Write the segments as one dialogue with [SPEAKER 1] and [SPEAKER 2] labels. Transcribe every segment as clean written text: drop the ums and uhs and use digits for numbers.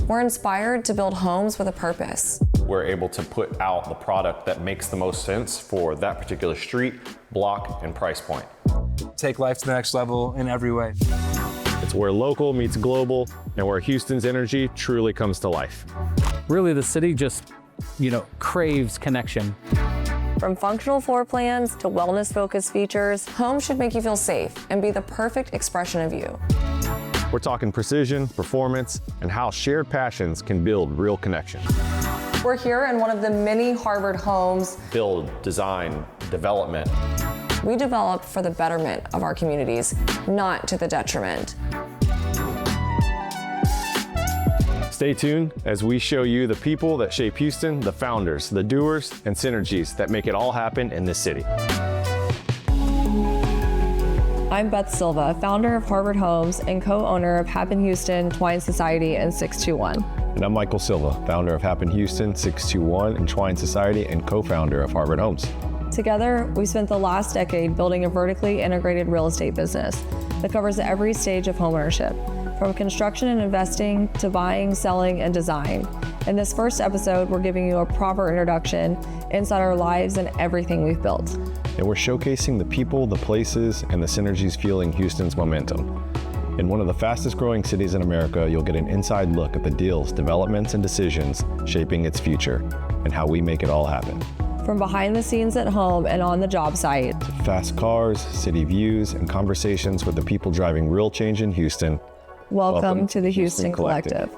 [SPEAKER 1] We're inspired to build homes with a purpose.
[SPEAKER 2] We're able to put out the product that makes the most sense for that particular street, block, and price point.
[SPEAKER 3] Take life to the next level in every way.
[SPEAKER 2] It's where local meets global and where Houston's energy truly comes to life.
[SPEAKER 4] Really, the city just, craves connection.
[SPEAKER 1] From functional floor plans to wellness-focused features, homes should make you feel safe and be the perfect expression of you.
[SPEAKER 2] We're talking precision, performance, and how shared passions can build real connection.
[SPEAKER 1] We're here in one of the many Harvard homes.
[SPEAKER 2] Build, design, development.
[SPEAKER 1] We develop for the betterment of our communities, not to the detriment.
[SPEAKER 2] Stay tuned as we show you the people that shape Houston, the founders, the doers, and synergies that make it all happen in this city.
[SPEAKER 1] I'm Beth Silva, founder of Harvard Homes and co-owner of Happen Houston, Twine Society, and 621.
[SPEAKER 2] And I'm Michael Silva, founder of Happen Houston, 621, and Twine Society, and co-founder of Harvard Homes.
[SPEAKER 1] Together, we spent the last decade building a vertically integrated real estate business that covers every stage of homeownership, from construction and investing to buying, selling, and design. In this first episode, we're giving you a proper introduction inside our lives and everything we've built.
[SPEAKER 2] And we're showcasing the people, the places, and the synergies fueling Houston's momentum. In one of the fastest growing cities in America, you'll get an inside look at the deals, developments, and decisions shaping its future and how we make it all happen.
[SPEAKER 1] From behind the scenes at home and on the job site,
[SPEAKER 2] to fast cars, city views, and conversations with the people driving real change in Houston.
[SPEAKER 1] Welcome to the Houston Collective.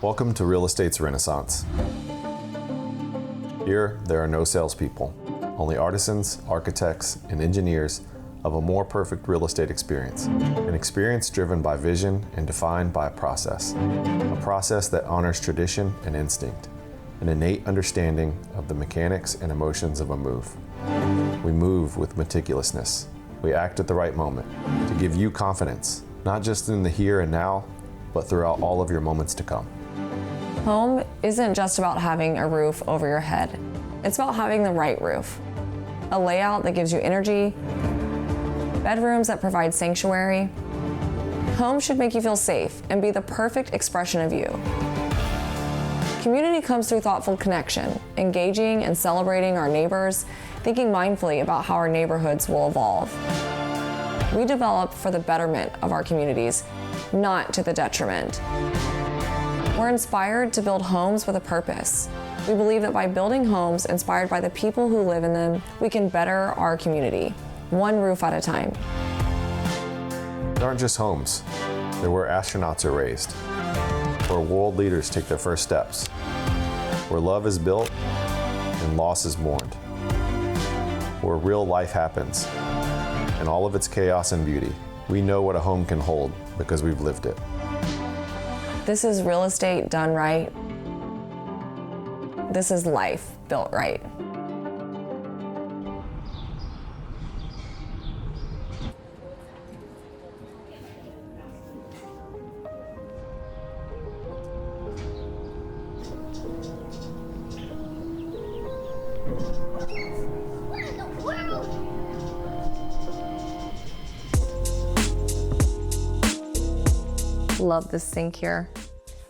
[SPEAKER 2] Welcome to Real Estate's Renaissance. Here, there are no salespeople, only artisans, architects, and engineers of a more perfect real estate experience. An experience driven by vision and defined by a process that honors tradition and instinct, an innate understanding of the mechanics and emotions of a move. We move with meticulousness. We act at the right moment to give you confidence, not just in the here and now, but throughout all of your moments to come.
[SPEAKER 1] Home isn't just about having a roof over your head. It's about having the right roof. A layout that gives you energy, bedrooms that provide sanctuary. Home should make you feel safe and be the perfect expression of you. Community comes through thoughtful connection, engaging and celebrating our neighbors, thinking mindfully about how our neighborhoods will evolve. We develop for the betterment of our communities, not to the detriment. We're inspired to build homes with a purpose. We believe that by building homes inspired by the people who live in them, we can better our community, one roof at a time.
[SPEAKER 2] They aren't just homes. They're where astronauts are raised, where world leaders take their first steps, where love is built and loss is mourned, where real life happens, and all of its chaos and beauty. We know what a home can hold because we've lived it.
[SPEAKER 1] This is real estate done right. This is life built right. Love this sink here.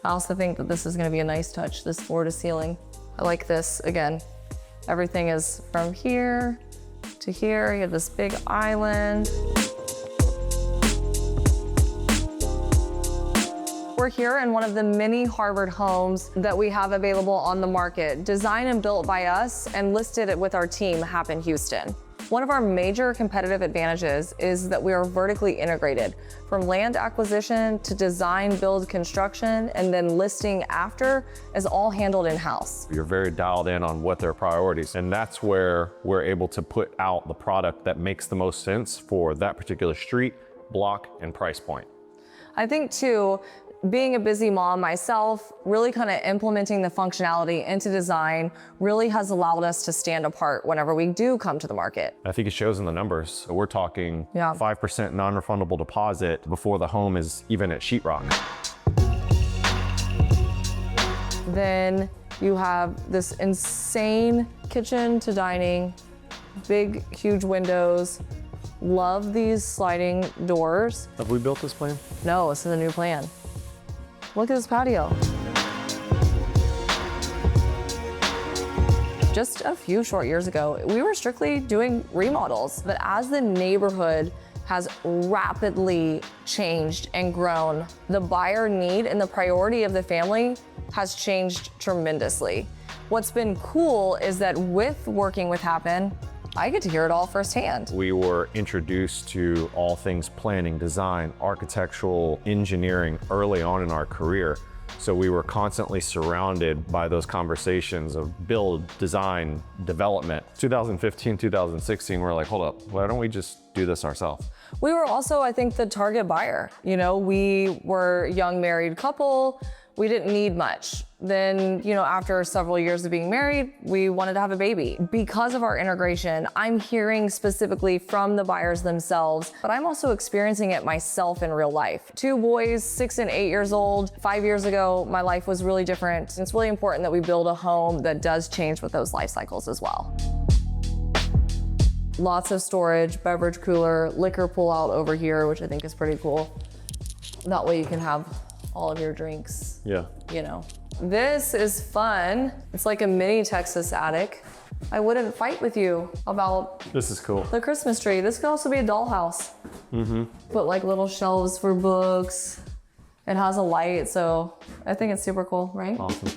[SPEAKER 1] I also think that this is going to be a nice touch, this floor to ceiling. I like this. Again, everything is from here to here. You have this big island. We're here in one of the many Harvard homes that we have available on the market, designed and built by us and listed with our team, Happen Houston. One of our major competitive advantages is that we are vertically integrated, from land acquisition to design, build, construction, and then listing after is all handled in-house.
[SPEAKER 2] You're very dialed in on what their priorities, and that's where we're able to put out the product that makes the most sense for that particular street, block, and price point.
[SPEAKER 1] I think too, being a busy mom myself, really kind of implementing the functionality into design really has allowed us to stand apart whenever we do come to the market.
[SPEAKER 2] I think it shows in the numbers. So we're talking 5% non-refundable deposit before the home is even at sheetrock.
[SPEAKER 1] Then you have this insane kitchen to dining, big, huge windows, Love these sliding doors.
[SPEAKER 2] Have we built this plan?
[SPEAKER 1] No, this is a new plan. Look at this patio. Just a few short years ago, we were strictly doing remodels, but as the neighborhood has rapidly changed and grown, the buyer need and the priority of the family has changed tremendously. What's been cool is that with working with Happen, I get to hear it all firsthand.
[SPEAKER 2] We were introduced to all things planning, design, architectural engineering early on in our career. So we were constantly surrounded by those conversations of build, design, development. 2015, 2016, we're like, hold up, why don't we just do this ourselves?
[SPEAKER 1] We were also, I think, the target buyer. You know, we were a young married couple. We didn't need much. Then, you know, after several years of being married, we wanted to have a baby. Because of our integration, I'm hearing specifically from the buyers themselves, but I'm also experiencing it myself in real life. 2 boys, 6 and 8 years old. 5 years ago, my life was really different. It's really important that we build a home that does change with those life cycles as well. Lots of storage, beverage cooler, liquor pull out over here, which I think is pretty cool. That way you can have all of your drinks.
[SPEAKER 2] Yeah.
[SPEAKER 1] You know. This is fun. It's like a mini Texas attic. I wouldn't fight with you about
[SPEAKER 2] This is cool.
[SPEAKER 1] the Christmas tree. This could also be a dollhouse. Put like little shelves for books. It has a light, so I think it's super cool, right?
[SPEAKER 2] Awesome.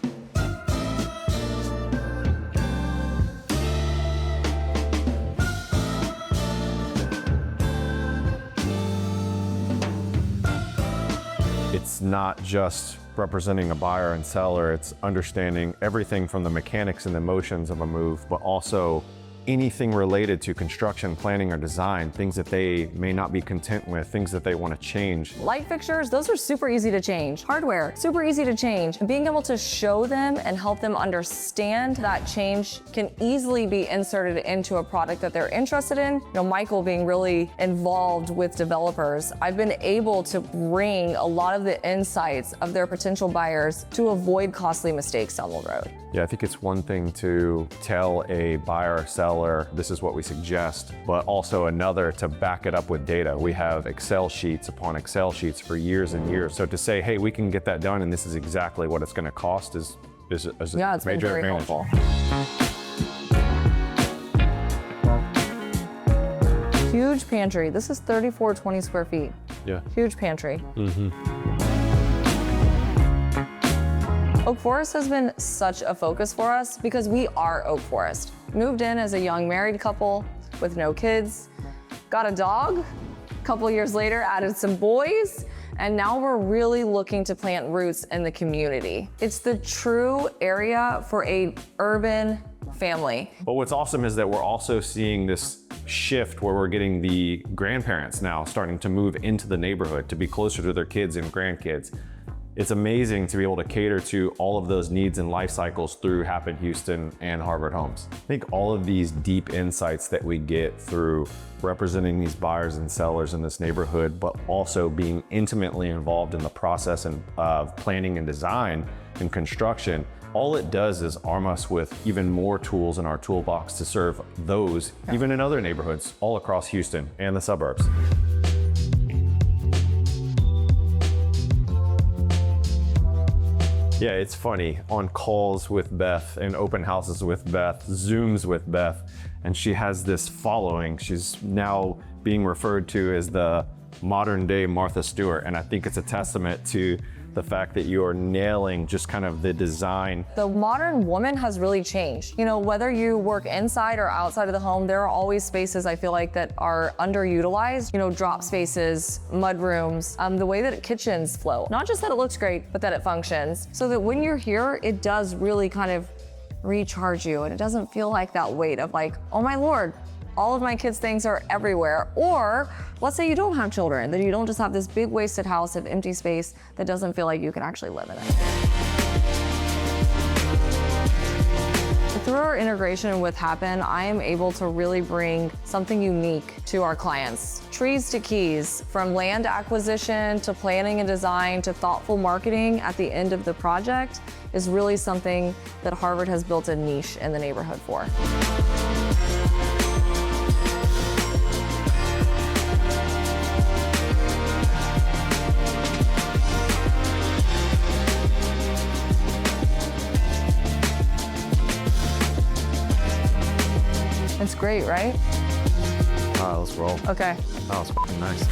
[SPEAKER 2] It's not just representing a buyer and seller, it's understanding everything from the mechanics and the emotions of a move, but also anything related to construction, planning, or design, things that they may not be content with, things that they want to change.
[SPEAKER 1] Light fixtures, those are super easy to change. Hardware, super easy to change. And being able to show them and help them understand that change can easily be inserted into a product that they're interested in. You know, Michael being really involved with developers, I've been able to bring a lot of the insights of their potential buyers to avoid costly mistakes down the road.
[SPEAKER 2] Yeah, I think it's one thing to tell a buyer or seller, this is what we suggest, but also another to back it up with data. We have Excel sheets upon Excel sheets for years and years. So to say, hey, we can get that done and this is exactly what it's going to cost is a
[SPEAKER 1] Yeah, it's been
[SPEAKER 2] major
[SPEAKER 1] very
[SPEAKER 2] advantage.
[SPEAKER 1] helpful. Huge pantry. This is 3420 square feet.
[SPEAKER 2] Yeah.
[SPEAKER 1] Huge pantry. Oak Forest has been such a focus for us because we are Oak Forest. Moved in as a young married couple with no kids, got a dog, a couple years later added some boys, and now we're really looking to plant roots in the community. It's the true area for a urban family.
[SPEAKER 2] But what's awesome is that we're also seeing this shift where we're getting the grandparents now starting to move into the neighborhood to be closer to their kids and grandkids. It's amazing to be able to cater to all of those needs and life cycles through Happen Houston and Harvard Homes. I think all of these deep insights that we get through representing these buyers and sellers in this neighborhood, but also being intimately involved in the process of planning and design and construction, all it does is arm us with even more tools in our toolbox to serve those, even in other neighborhoods all across Houston and the suburbs. Yeah, it's funny. On calls with Beth and open houses with Beth, Zooms with Beth, and she has this following. She's now being referred to as the modern day Martha Stewart, and I think it's a testament to the fact that you are nailing just kind of the design.
[SPEAKER 1] The modern woman has really changed. You know, whether you work inside or outside of the home, there are always spaces I feel like that are underutilized. You know, drop spaces, mud rooms, the way that kitchens flow. Not just that it looks great, but that it functions. So that when you're here, it does really kind of recharge you and it doesn't feel like that weight of like, oh my Lord, all of my kids' things are everywhere. Or let's say you don't have children, then you don't just have this big wasted house of empty space that doesn't feel like you can actually live in it. Through our integration with Happen, I am able to really bring something unique to our clients. Trees to keys, from land acquisition to planning and design to thoughtful marketing at the end of the project is really something that Harvard has built a niche in the neighborhood for. great, right?
[SPEAKER 2] All right, let's roll.
[SPEAKER 1] Okay.
[SPEAKER 2] That was fucking nice.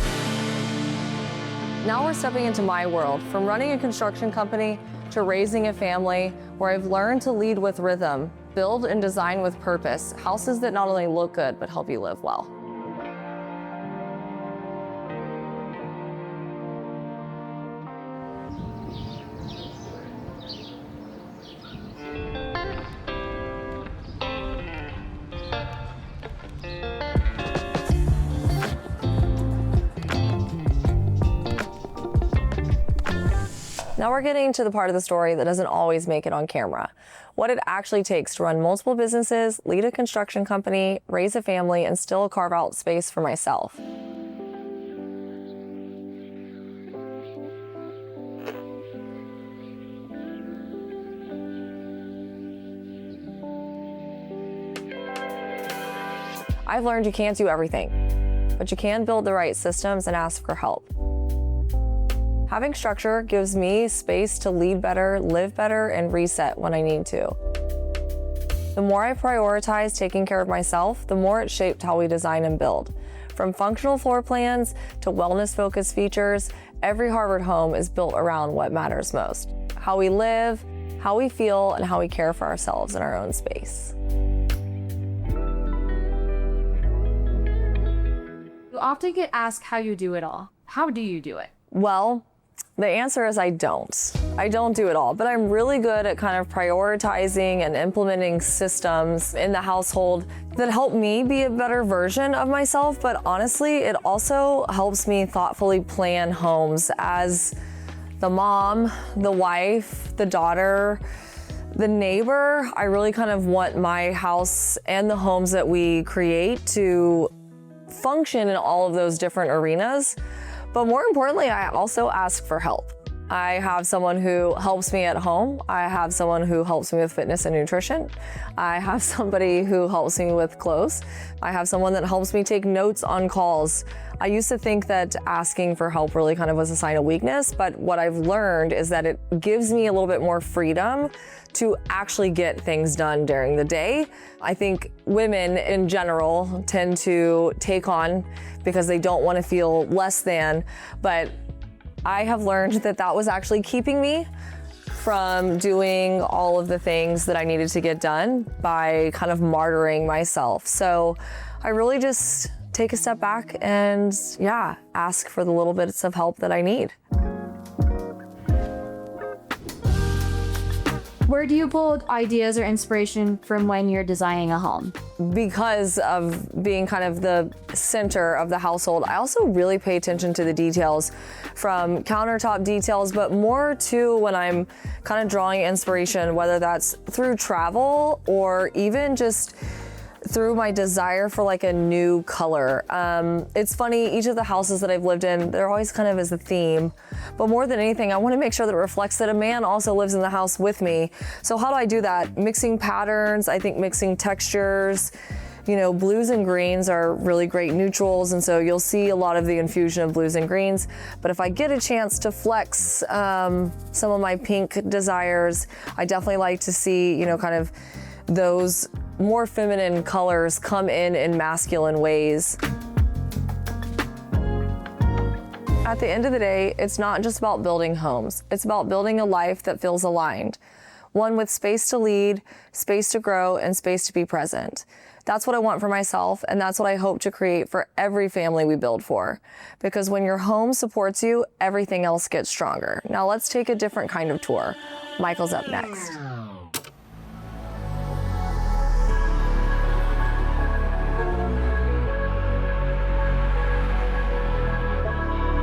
[SPEAKER 1] Now we're stepping into my world, from running a construction company to raising a family, where I've learned to lead with rhythm, build and design with purpose, houses that not only look good, but help you live well. Now we're getting to the part of the story that doesn't always make it on camera. What it actually takes to run multiple businesses, lead a construction company, raise a family, and still carve out space for myself. I've learned you can't do everything, but you can build the right systems and ask for help. Having structure gives me space to lead better, live better, and reset when I need to. The more I prioritize taking care of myself, the more it shaped how we design and build. From functional floor plans to wellness-focused features, every Harvard home is built around what matters most: how we live, how we feel, and how we care for ourselves in our own space.
[SPEAKER 5] You often get asked how you do it all. How do you do it?
[SPEAKER 1] Well, the answer is I don't. I don't do it all, but I'm really good at kind of prioritizing and implementing systems in the household that help me be a better version of myself. But honestly, it also helps me thoughtfully plan homes as the mom, the wife, the daughter, the neighbor. I really kind of want my house and the homes that we create to function in all of those different arenas. But more importantly, I also ask for help. I have someone who helps me at home. I have someone who helps me with fitness and nutrition. I have somebody who helps me with clothes. I have someone that helps me take notes on calls. I used to think that asking for help really kind of was a sign of weakness, but what I've learned is that it gives me a little bit more freedom to actually get things done during the day. I think women in general tend to take on because they don't want to feel less than, but I have learned that that was actually keeping me from doing all of the things that I needed to get done by kind of martyring myself. So I really just take a step back and ask for the little bits of help that I need.
[SPEAKER 5] Where do you pull ideas or inspiration from when you're designing a home?
[SPEAKER 1] Because of being kind of the center of the household, I also really pay attention to the details, from countertop details, but more to when I'm kind of drawing inspiration, whether that's through travel or even just through my desire for like a new color. It's funny, each of the houses that I've lived in, there always kind of is a theme, but more than anything, I want to make sure that it reflects that a man also lives in the house with me. So how do I do that? Mixing patterns, I think mixing textures. You know, blues and greens are really great neutrals, and so you'll see a lot of the infusion of blues and greens. But if I get a chance to flex some of my pink desires, I definitely like to see, you know, kind of those more feminine colors come in masculine ways. At the end of the day, it's not just about building homes. It's about building a life that feels aligned. One with space to lead, space to grow, and space to be present. That's what I want for myself, and that's what I hope to create for every family we build for. Because when your home supports you, everything else gets stronger. Now let's take a different kind of tour. Michael's up next.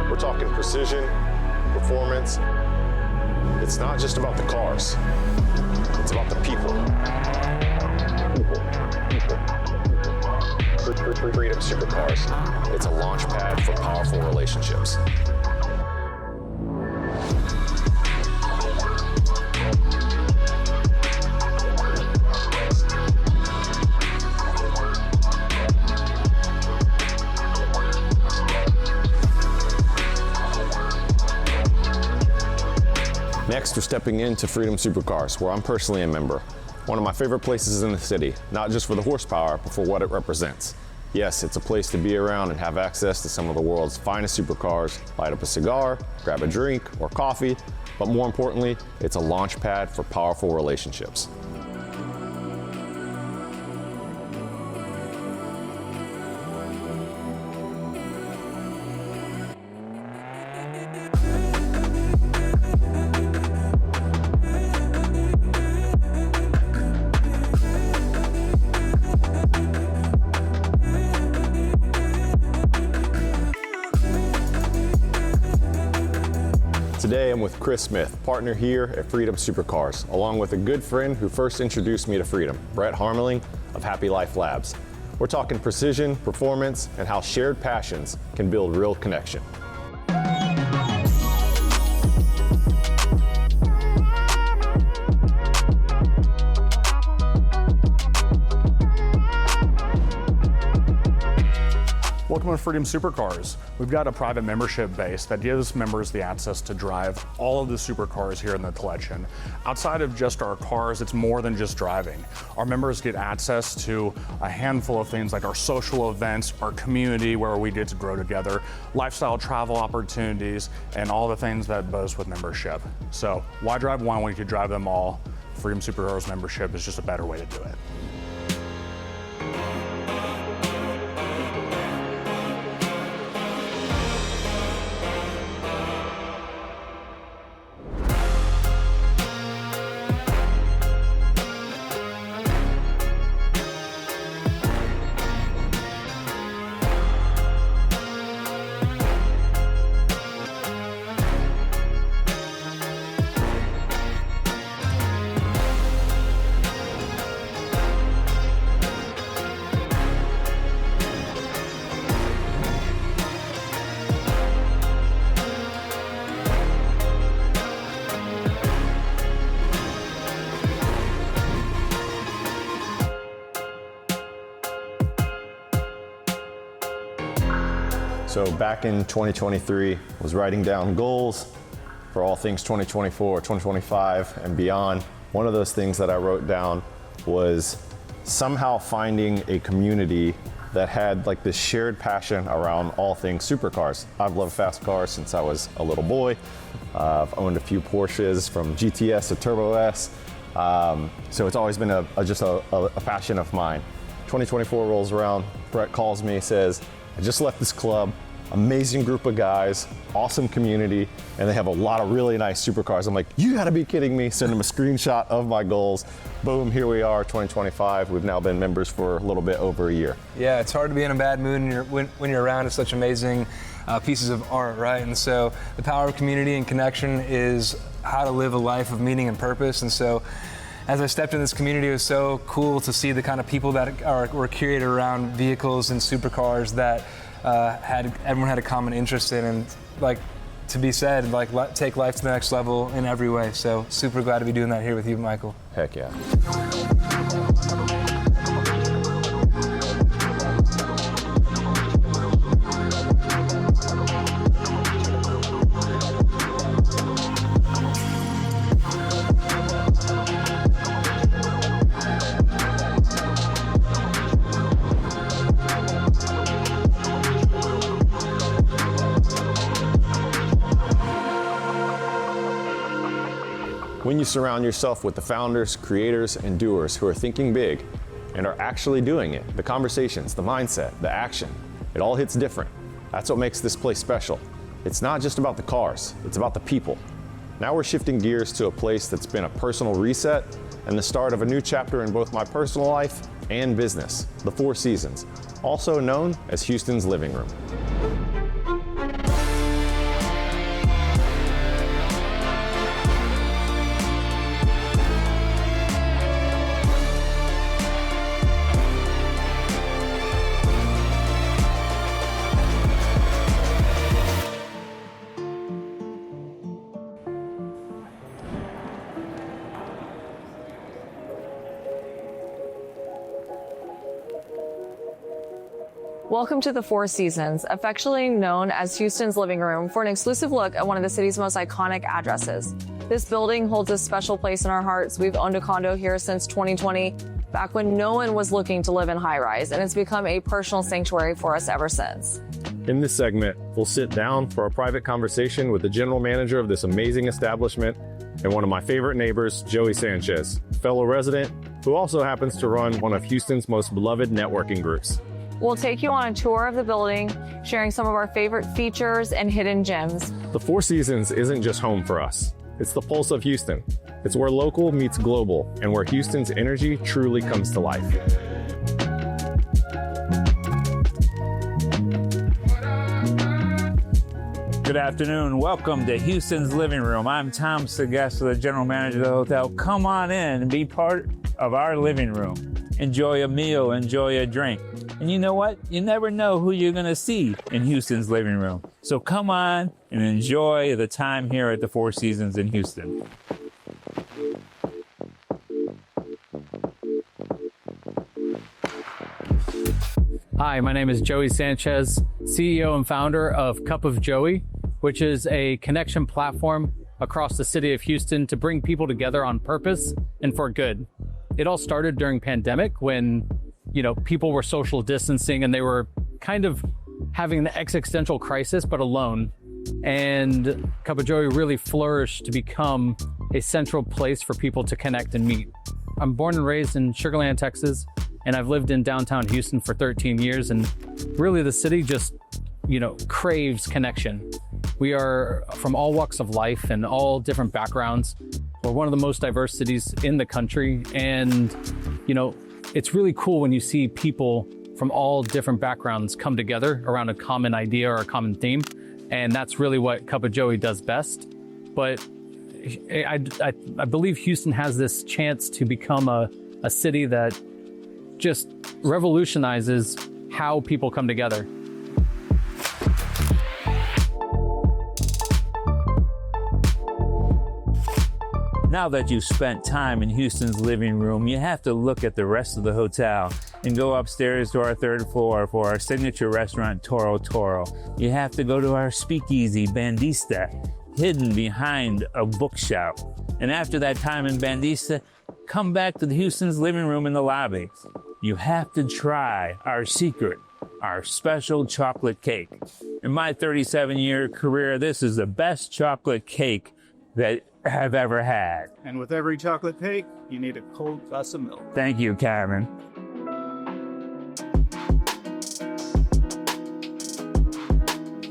[SPEAKER 2] We're talking precision, performance. It's not just about the cars. It's about the people. Freedom Supercars. It's a launch pad for powerful relationships. Next, we're stepping into Freedom Supercars, where I'm personally a member. one of my favorite places in the city, not just for the horsepower, but for what it represents. Yes, it's a place to be around and have access to some of the world's finest supercars, light up a cigar, grab a drink or coffee, but more importantly, it's a launch pad for powerful relationships. Today I'm with Chris Smith, partner here at Freedom Supercars, along with a good friend who first introduced me to Freedom, Brett Harmeling of Happy Life Labs. We're talking precision, performance, and how shared passions can build real connection.
[SPEAKER 6] Welcome to Freedom Supercars. We've got a private membership base that gives members the access to drive all of the supercars here in the collection. Outside of just our cars, it's more than just driving. Our members get access to a handful of things like our social events, our community where we get to grow together, lifestyle travel opportunities, and all the things that boast with membership. So why drive one when you could drive them all? Freedom Supercars membership is just a better way to do it.
[SPEAKER 2] So back in 2023, was writing down goals for all things 2024, 2025, and beyond. One of those things that I wrote down was somehow finding a community that had like this shared passion around all things supercars. I've loved fast cars since I was a little boy. I've owned a few Porsches from GTS to Turbo S. So it's always been just a passion of mine. 2024 rolls around, Brett calls me, says, I just left this club, amazing group of guys, awesome community, and they have a lot of really nice supercars. I'm like, you gotta be kidding me. Send them a screenshot of my goals. Boom, here we are, 2025. We've now been members for a little bit over a year.
[SPEAKER 3] Yeah, it's hard to be in a bad mood when you're around such amazing pieces of art, right? And so the power of community and connection is how to live a life of meaning and purpose. And so as I stepped in this community, it was so cool to see the kind of people that were curated around vehicles and supercars that everyone had a common interest in, and like to be said, like take life to the next level in every way. So super glad to be doing that here with you, Michael.
[SPEAKER 2] Heck yeah. When you surround yourself with the founders, creators, and doers who are thinking big and are actually doing it, the conversations, the mindset, the action, it all hits different. That's what makes this place special. It's not just about the cars, it's about the people. Now we're shifting gears to a place that's been a personal reset and the start of a new chapter in both my personal life and business, the Four Seasons, also known as Houston's Living Room.
[SPEAKER 1] Welcome to the Four Seasons, affectionately known as Houston's Living Room, for an exclusive look at one of the city's most iconic addresses. This building holds a special place in our hearts. We've owned a condo here since 2020, back when no one was looking to live in high-rise, and it's become a personal sanctuary for us ever since.
[SPEAKER 7] In this segment, we'll sit down for a private conversation with the general manager of this amazing establishment and one of my favorite neighbors, Joey Sanchez, fellow resident who also happens to run one of Houston's most beloved networking groups.
[SPEAKER 1] We'll take you on a tour of the building, sharing some of our favorite features and hidden gems.
[SPEAKER 7] The Four Seasons isn't just home for us. It's the pulse of Houston. It's where local meets global and where Houston's energy truly comes to life.
[SPEAKER 8] Good afternoon. Welcome to Houston's Living Room. I'm Tom Segesta, the general manager of the hotel. Come on in and be part of our living room. Enjoy a meal, enjoy a drink. And you know what? You never know who you're going to see in Houston's living room. So come on and enjoy the time here at the Four Seasons in Houston.
[SPEAKER 4] Hi, my name is Joey Sanchez, CEO and founder of Cup of Joey, which is a connection platform across the city of Houston to bring people together on purpose and for good. It all started during pandemic when, people were social distancing and they were kind of having an existential crisis, but alone. And Cup of Joey really flourished to become a central place for people to connect and meet. I'm born and raised in Sugar Land, Texas, and I've lived in downtown Houston for 13 years. And really the city just, craves connection. We are from all walks of life and all different backgrounds. We're one of the most diverse cities in the country. And, it's really cool when you see people from all different backgrounds come together around a common idea or a common theme. And that's really what Cup of Joey does best. But I believe Houston has this chance to become a city that just revolutionizes how people come together.
[SPEAKER 8] Now that you've spent time in Houston's living room, you have to look at the rest of the hotel and go upstairs to our third floor for our signature restaurant, Toro Toro. You have to go to our speakeasy, Bandista, hidden behind a bookshelf. And after that time in Bandista, come back to the Houston's living room in the lobby. You have to try our secret, our special chocolate cake. In my 37-year career, this is the best chocolate cake that I've ever had.
[SPEAKER 9] And with every chocolate cake, you need a cold glass of milk.
[SPEAKER 8] Thank you, Karen.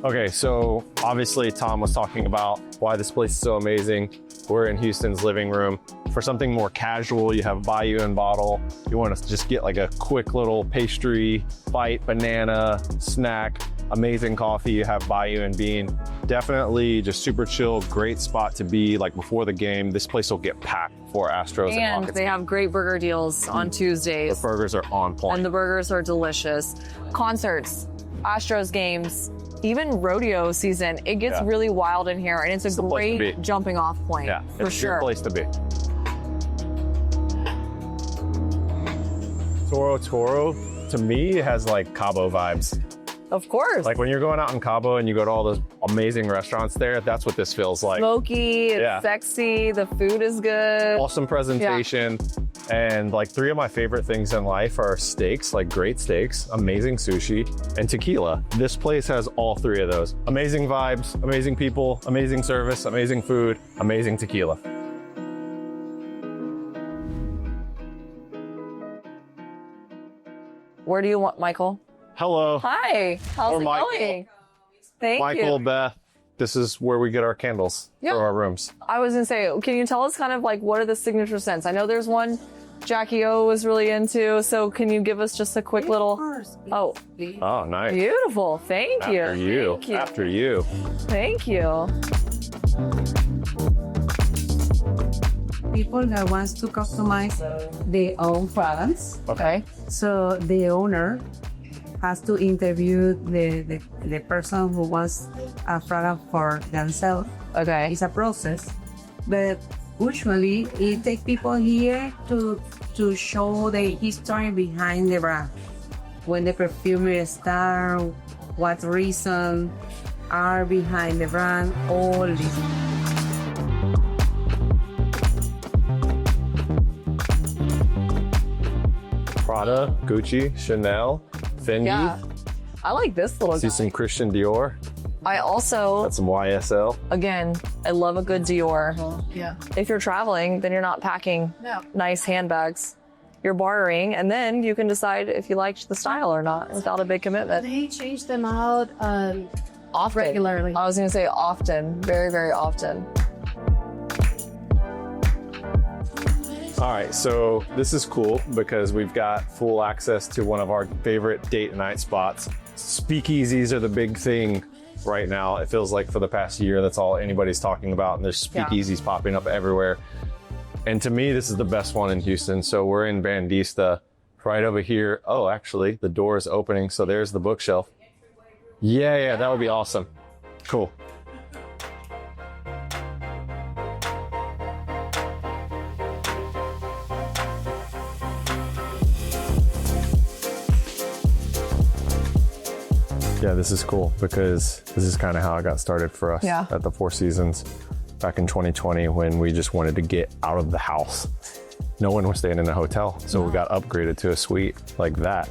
[SPEAKER 7] Okay, so obviously Tom was talking about why this place is so amazing. We're in Houston's living room. For something more casual, you have Bayou and Bottle. You want to just get like a quick little pastry, bite, banana, snack, amazing coffee. You have Bayou and Bean. Definitely just super chill, great spot to be like before the game. This place will get packed for Astros
[SPEAKER 1] And
[SPEAKER 7] Rockets.
[SPEAKER 1] they have great burger deals on Tuesdays.
[SPEAKER 7] The burgers are on point.
[SPEAKER 1] And the burgers are delicious. Concerts, Astros games, even rodeo season. It gets really wild in here, and it's a great jumping off point.
[SPEAKER 7] Yeah,
[SPEAKER 1] for
[SPEAKER 7] it's
[SPEAKER 1] sure.
[SPEAKER 7] a good place to be. Toro Toro, to me, has like Cabo vibes.
[SPEAKER 1] Of course.
[SPEAKER 7] Like when you're going out in Cabo and you go to all those amazing restaurants there, that's what this feels like.
[SPEAKER 1] Smoky, it's sexy, the food is good.
[SPEAKER 7] Awesome presentation. And like 3 of my favorite things in life are steaks, like great steaks, amazing sushi, and tequila. This place has all 3 of those. Amazing vibes, amazing people, amazing service, amazing food, amazing tequila.
[SPEAKER 1] Where do you want Michael?
[SPEAKER 7] Hello.
[SPEAKER 1] Hi. How's it going? Thank you.
[SPEAKER 7] Michael, Beth, this is where we get our candles for our rooms.
[SPEAKER 1] I was gonna say, can you tell us kind of like what are the signature scents? I know there's one Jackie O was really into, so can you give us just a quick little? Oh,
[SPEAKER 7] nice.
[SPEAKER 1] Beautiful. Thank you.
[SPEAKER 7] After you.
[SPEAKER 1] Thank you.
[SPEAKER 7] After you.
[SPEAKER 1] Thank you.
[SPEAKER 10] People that wants to customize their own products.
[SPEAKER 1] Okay.
[SPEAKER 10] So the owner has to interview the person who wants a product for themselves.
[SPEAKER 1] Okay.
[SPEAKER 10] It's a process, but usually it takes people here to show the history behind the brand. When the perfume started, what reason are behind the brand, all this.
[SPEAKER 7] Prada, Gucci, Chanel, Fendi.
[SPEAKER 1] Yeah. I like this little
[SPEAKER 7] See
[SPEAKER 1] guy.
[SPEAKER 7] some Christian Dior.
[SPEAKER 1] I also,
[SPEAKER 7] Got some YSL.
[SPEAKER 1] again, I love a good Dior.
[SPEAKER 5] Yeah.
[SPEAKER 1] If you're traveling, then you're not packing nice handbags. You're bartering, and then you can decide if you liked the style or not without a big commitment.
[SPEAKER 5] They change them out
[SPEAKER 1] Often.
[SPEAKER 5] regularly.
[SPEAKER 1] I was going to say often, very, very often.
[SPEAKER 7] All right, so this is cool because we've got full access to one of our favorite date night spots. Speakeasies are the big thing right now. It feels like for the past year, that's all anybody's talking about, and there's speakeasies popping up everywhere. And to me, this is the best one in Houston. So we're in Bandista, right over here. Oh, actually, the door is opening, so there's the bookshelf. Yeah, that would be awesome. Cool. Yeah, this is cool because this is kind of how it got started for us at the Four Seasons back in 2020 when we just wanted to get out of the house. No one was staying in a hotel, so we got upgraded to a suite like that.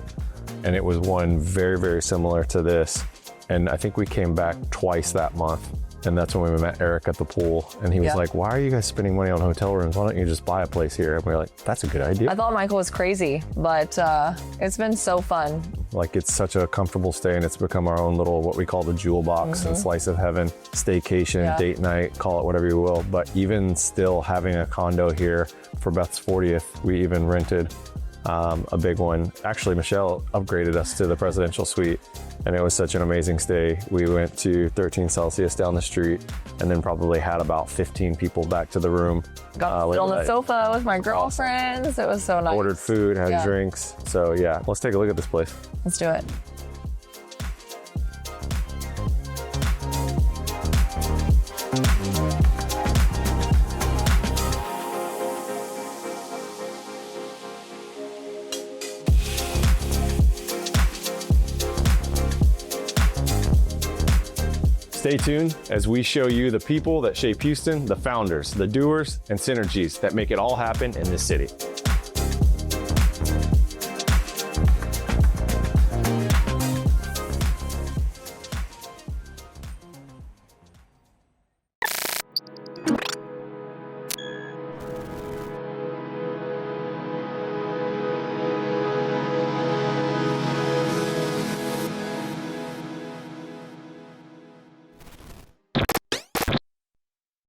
[SPEAKER 7] And it was one very, very similar to this. And I think we came back twice that month. And that's when we met Eric at the pool. And he was like, why are you guys spending money on hotel rooms? Why don't you just buy a place here? And we were like, that's a good idea.
[SPEAKER 1] I thought Michael was crazy, but it's been so fun.
[SPEAKER 7] Like, it's such a comfortable stay, and it's become our own little, what we call the jewel box and slice of heaven, staycation, date night, call it whatever you will. But even still having a condo here for Beth's 40th, we even rented a big one. Actually, Michelle upgraded us to the presidential suite, and it was such an amazing stay. We went to 13 Celsius down the street, and then probably had about 15 people back to the room.
[SPEAKER 1] Got to sit on the sofa with my girlfriends. It was so nice.
[SPEAKER 7] Ordered food, had drinks. So yeah, let's take a look at this place.
[SPEAKER 1] Let's do it.
[SPEAKER 7] Stay tuned as we show you the people that shape Houston, the founders, the doers, and synergies that make it all happen in this city.